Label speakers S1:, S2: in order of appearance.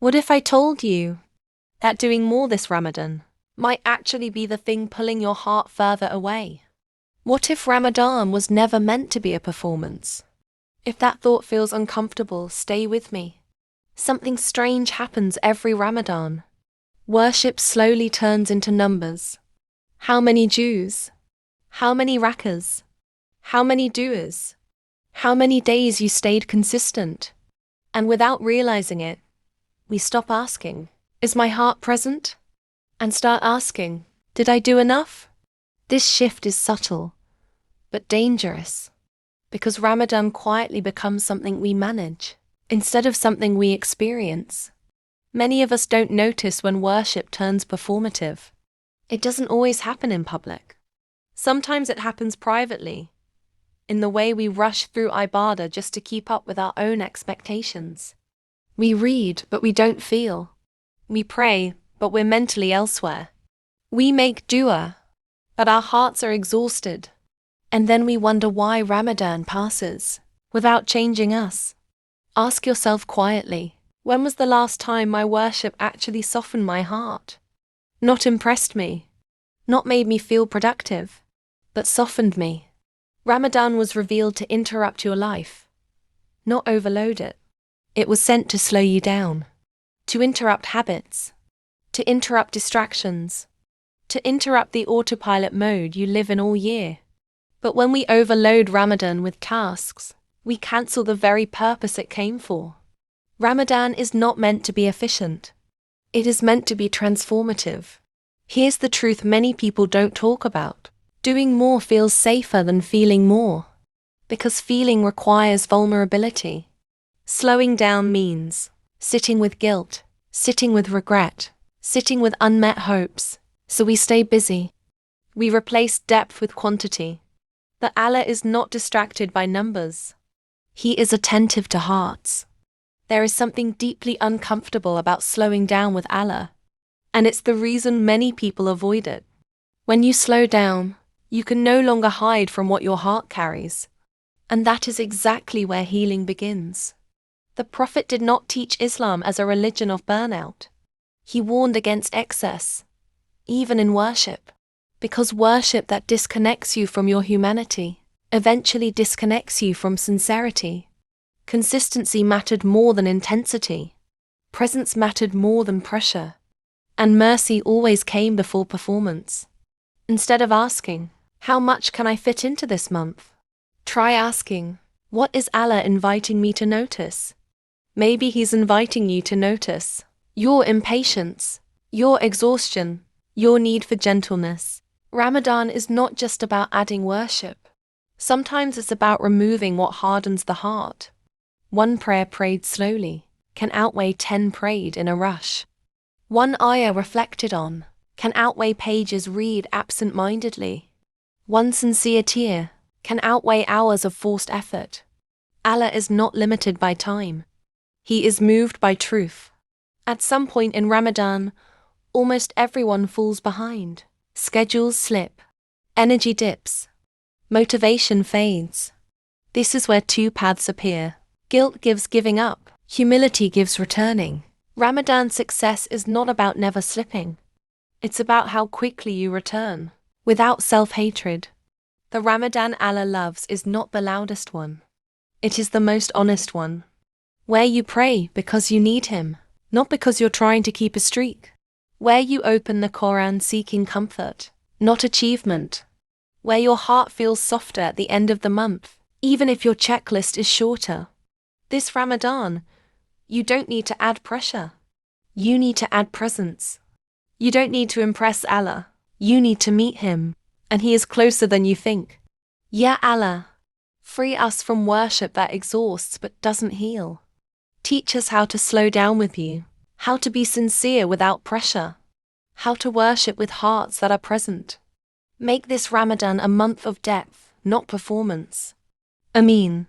S1: What if I told you that doing more this Ramadan might actually be the thing pulling your heart further away? What if Ramadan was never meant to be a performance? If that thought feels uncomfortable, stay with me. Something strange happens every Ramadan. Worship slowly turns into numbers. How many Jews? How many rakas? How many du'as? How many days you stayed consistent? And without realizing it, we stop asking, is my heart present? And start asking, did I do enough? This shift is subtle, but dangerous, because Ramadan quietly becomes something we manage, instead of something we experience. Many of us don't notice when worship turns performative. It doesn't always happen in public. Sometimes it happens privately, in the way we rush through ibadah just to keep up with our own expectations. We read, but we don't feel. We pray, but we're mentally elsewhere. We make dua, but our hearts are exhausted. And then we wonder why Ramadan passes without changing us. Ask yourself quietly, when was the last time my worship actually softened my heart? Not impressed me, not made me feel productive, but softened me. Ramadan was revealed to interrupt your life, not overload it. It was sent to slow you down, to interrupt habits, to interrupt distractions, to interrupt the autopilot mode you live in all year. But when we overload Ramadan with tasks, we cancel the very purpose it came for. Ramadan is not meant to be efficient. It is meant to be transformative. Here's the truth many people don't talk about. Doing more feels safer than feeling more, because feeling requires vulnerability. Slowing down means sitting with guilt, sitting with regret, sitting with unmet hopes, so we stay busy. We replace depth with quantity. But Allah is not distracted by numbers. He is attentive to hearts. There is something deeply uncomfortable about slowing down with Allah, and it's the reason many people avoid it. When you slow down, you can no longer hide from what your heart carries, and that is exactly where healing begins. The Prophet did not teach Islam as a religion of burnout. He warned against excess, even in worship, because worship that disconnects you from your humanity eventually disconnects you from sincerity. Consistency mattered more than intensity. Presence mattered more than pressure. And mercy always came before performance. Instead of asking, how much can I fit into this month? Try asking, what is Allah inviting me to notice? Maybe He's inviting you to notice your impatience, your exhaustion, your need for gentleness. Ramadan is not just about adding worship. Sometimes it's about removing what hardens the heart. One prayer prayed slowly can outweigh 10 prayed in a rush. One ayah reflected on can outweigh pages read absent-mindedly. One sincere tear can outweigh hours of forced effort. Allah is not limited by time. He is moved by truth. At some point in Ramadan, almost everyone falls behind. Schedules slip. Energy dips. Motivation fades. This is where two paths appear. Guilt gives giving up. Humility gives returning. Ramadan success is not about never slipping. It's about how quickly you return, without self-hatred. The Ramadan Allah loves is not the loudest one. It is the most honest one. Where you pray because you need Him, not because you're trying to keep a streak. Where you open the Quran seeking comfort, not achievement. Where your heart feels softer at the end of the month, even if your checklist is shorter. This Ramadan, you don't need to add pressure. You need to add presence. You don't need to impress Allah. You need to meet Him, and He is closer than you think. Ya Allah, free us from worship that exhausts but doesn't heal. Teach us how to slow down with You, how to be sincere without pressure, how to worship with hearts that are present. Make this Ramadan a month of depth, not performance. Ameen.